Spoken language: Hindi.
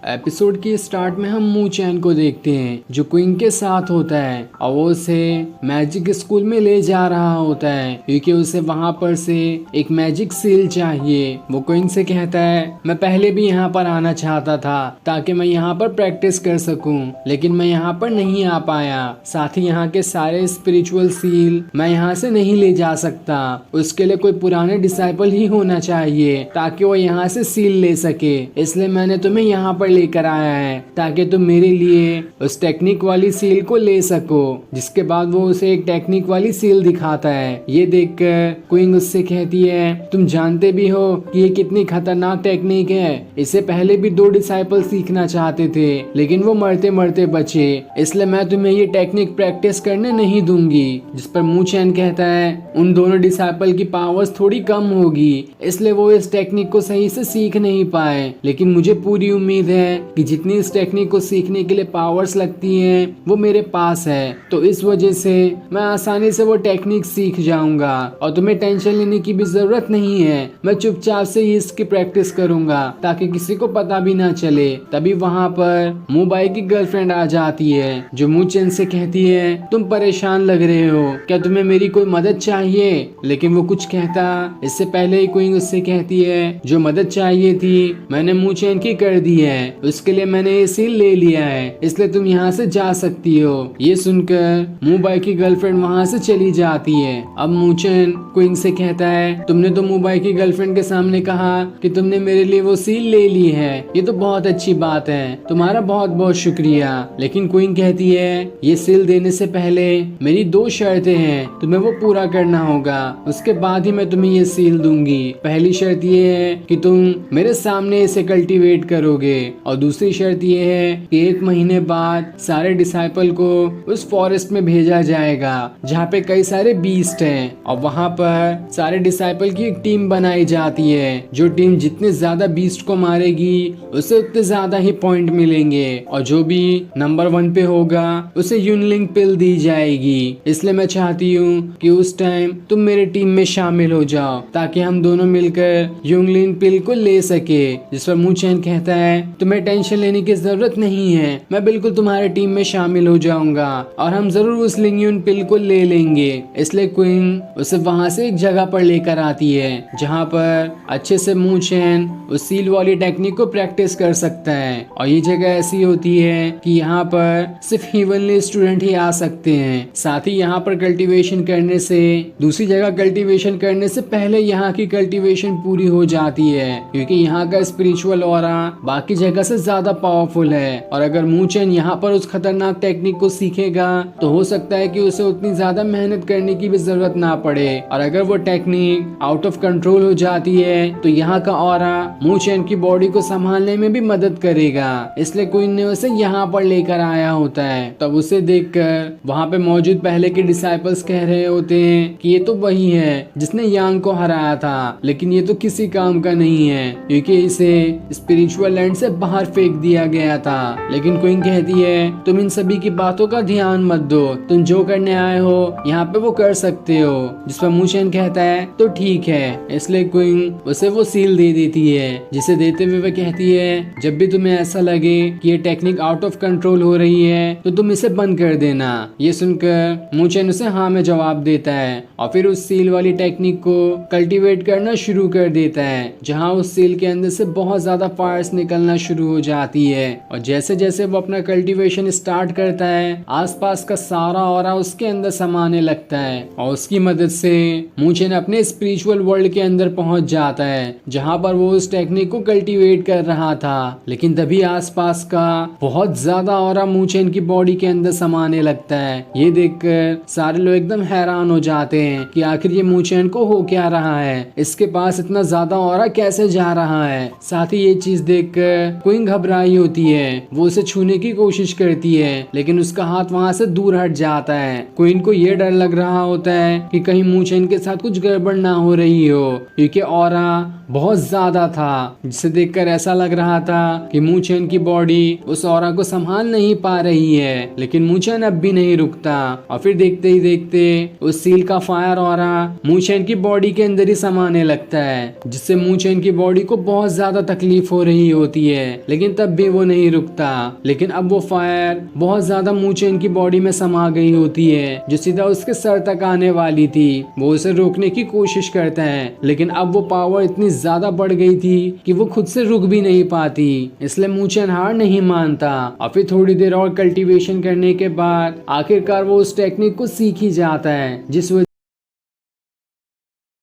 एपिसोड के स्टार्ट में हम मू चैन को देखते हैं जो क्वीन के साथ होता है और वो उसे मैजिक स्कूल में ले जा रहा होता है क्योंकि उसे वहां पर से एक मैजिक सील चाहिए। वो क्वीन से कहता है मैं पहले भी यहाँ पर आना चाहता था ताकि मैं यहाँ पर प्रैक्टिस कर सकूं, लेकिन मैं यहाँ पर नहीं आ पाया। साथ ही यहाँ के सारे स्पिरिचुअल सील मैं यहाँ से नहीं ले जा सकता। उसके लिए कोई पुराने डिसाइपल ही होना चाहिए ताकि वो यहाँ से सील ले सके। इसलिए मैंने तुम्हें यहाँ पर लेकर आया है ताकि तुम मेरे लिए उस टेक्निक वाली सील को ले सको। जिसके बाद वो उसे एक टेक्निक वाली सील दिखाता है। ये देखकर क्वीन उससे कहती है तुम जानते भी हो कि ये कितनी खतरनाक टेक्निक है। इससे पहले भी 2 डिसाइपल सीखना चाहते थे लेकिन वो मरते मरते बचे, इसलिए मैं तुम्हें ये टेक्निक प्रैक्टिस करने नहीं दूंगी। जिस पर मू चैन कहता है उन दोनों डिसाइपल की पावर्स थोड़ी कम होगी इसलिए वो इस टेक्निक को सही से सीख नहीं पाए, लेकिन मुझे पूरी उम्मीद है कि जितनी इस टेक्निक को सीखने के लिए पावर्स लगती हैं वो मेरे पास है, तो इस वजह से मैं आसानी से वो टेक्निक सीख जाऊंगा और तुम्हें टेंशन लेने की भी जरूरत नहीं है। मैं चुपचाप से ही इसकी प्रैक्टिस करूंगा ताकि किसी को पता भी ना चले। तभी वहाँ पर मुबाई की गर्लफ्रेंड आ जाती है जो मू चैन से कहती है तुम परेशान लग रहे हो, क्या तुम्हें मेरी कोई मदद चाहिए? लेकिन वो कुछ कहता इससे पहले ही क्वीन उससे कहती है जो मदद चाहिए थी मैंने मू चैन की कर दी है, उसके लिए मैंने ये सील ले लिया है, इसलिए तुम यहाँ से जा सकती हो। ये सुनकर मुबाई की गर्लफ्रेंड वहाँ से चली जाती है। अब मू चैन क्वीन से कहता है तुमने तो मुबाई की गर्लफ्रेंड के सामने कहा कि तुमने मेरे लिए वो सील ले ली है, ये तो बहुत अच्छी बात है, तुम्हारा बहुत बहुत शुक्रिया। लेकिन क्वीन कहती है ये सील देने से पहले मेरी 2 शर्तें हैं, तुम्हें वो पूरा करना होगा, उसके बाद ही मैं तुम्हें ये सील दूंगी। पहली शर्त ये है कि तुम मेरे सामने इसे कल्टीवेट करोगे और दूसरी शर्त ये है कि 1 महीने बाद सारे डिसाइपल को उस फॉरेस्ट में भेजा जाएगा जहाँ पे कई सारे बीस्ट हैं और वहाँ पर सारे डिसाइपल की एक टीम बनाई जाती है। जो टीम जितने ज्यादा बीस्ट को मारेगी उसे उतने ज्यादा ही पॉइंट मिलेंगे और जो भी नंबर 1 पे होगा उसे यूनलिंग पिल दी जाएगी। इसलिए मैं चाहती हूँ कि उस टाइम तुम मेरे टीम में शामिल हो जाओ ताकि हम दोनों मिलकर यूनलिंग पिल को ले सके। जिस पर मू चैन कहता है तुम्हें टेंशन लेने की जरूरत नहीं है, मैं बिल्कुल तुम्हारे टीम में शामिल हो जाऊंगा और हम जरूर उस लिंगयून पिल को ले लेंगे। इसलिए क्वीन उसे वहाँ से एक जगह पर लेकर आती है जहाँ पर अच्छे से मू चैन उस सील वाली टेक्निक को प्रैक्टिस कर सकता है। और ये जगह ऐसी होती है कि यहाँ पर सिर्फ हेवनली स्टूडेंट ही आ सकते हैं। साथ ही यहाँ पर कल्टीवेशन करने से दूसरी जगह कल्टीवेशन करने से पहले यहाँ की कल्टीवेशन पूरी हो जाती है क्योंकि यहाँ का स्पिरिचुअल ऑरा बाकी जगह से ज्यादा पावरफुल है। और अगर मू चैन यहाँ पर उस खतरनाक टेक्निक को सीखेगा तो हो सकता है कि उसे उतनी ज्यादा मेहनत करने की भी जरूरत ना पड़े, और अगर वो टेक्निक आउट ऑफ कंट्रोल हो जाती है तो यहाँ का ऑरा मू चैन की बॉडी को संभालने में भी मदद करेगा। इसलिए क्वीन ने उसे यहाँ पर लेकर आया होता है। तब उसे देखकर वहाँ पे मौजूद पहले के डिसाइपल्स कह रहे होते हैं कि ये तो वही है जिसने यांग को हराया था, लेकिन ये तो किसी काम का नहीं है क्योंकि इसे स्पिरिचुअल लैंड से बाहर फेंक दिया गया था। लेकिन क्वीन कहती है तुम इन सभी की बातों का ध्यान मत दो, तुम जो करने आए हो यहाँ पे वो कर सकते हो। जिस पर मू चैन कहता है तो ठीक है। इसलिए क्वीन उसे वो सील दे देती है, जिसे देते हुए वह कहती है जब भी तुम्हें ऐसा लगे कि ये टेक्निक आउट ऑफ कंट्रोल हो रही है तो तुम इसे बंद कर देना। ये सुनकर मू चैन उसे हाँ में जवाब देता है और फिर उस सील वाली टेक्निक को कल्टीवेट करना शुरू कर देता है जहाँ उस सील के अंदर से बहुत ज्यादा फायर्स निकलना शुरू हो जाती है। और जैसे जैसे वो अपना कल्टीवेशन स्टार्ट करता है आसपास का सारा ऑरा उसके अंदर समाने लगता है और उसकी मदद से मू चैन अपने स्पिरिचुअल वर्ल्ड के अंदर पहुंच जाता है जहाँ पर वो उस टेक्निक को कल्टीवेट कर रहा था। लेकिन तभी आसपास का बहुत ज्यादा ऑरा मू चैन की बॉडी के अंदर समाने लगता है। ये देखकर सारे लोग एकदम हैरान हो जाते हैं कि आखिर ये मू चैन को हो क्या रहा है, इसके पास इतना ज्यादा ऑरा कैसे जा रहा है। साथ ही ये चीज देखकर क्वीन घबराई होती है, वो उसे छूने की कोशिश करती है लेकिन उसका हाथ वहाँ से दूर हट जाता है। क्वीन को ये डर लग रहा होता है कि कहीं मू चैन के साथ कुछ गड़बड़ ना हो रही हो क्योंकि ऑरा बहुत ज्यादा था, जिसे देखकर ऐसा लग रहा था कि मू चैन की बॉडी उस ऑरा को संभाल नहीं पा रही है। लेकिन मू चैन अब भी नहीं रुकता और फिर देखते ही देखते उस सील का फायर ऑरा मू चैन की बॉडी के अंदर ही समाने लगता है, जिससे मू चैन की बॉडी को बहुत ज्यादा तकलीफ हो रही होती है। लेकिन तब भी वो नहीं रुकता। लेकिन अब वो फायर बहुत ज्यादा मूचेन की बॉडी में समा गई होती है जो सीधा उसके सर तक आने वाली थी। वो उसे रोकने की कोशिश करता है लेकिन अब वो पावर इतनी ज्यादा बढ़ गई थी कि वो खुद से रुक भी नहीं पाती। इसलिए मूचेन हार नहीं मानता और फिर थोड़ी देर और कल्टीवेशन करने के बाद आखिरकार वो उस टेक्निक को सीख ही जाता है जिस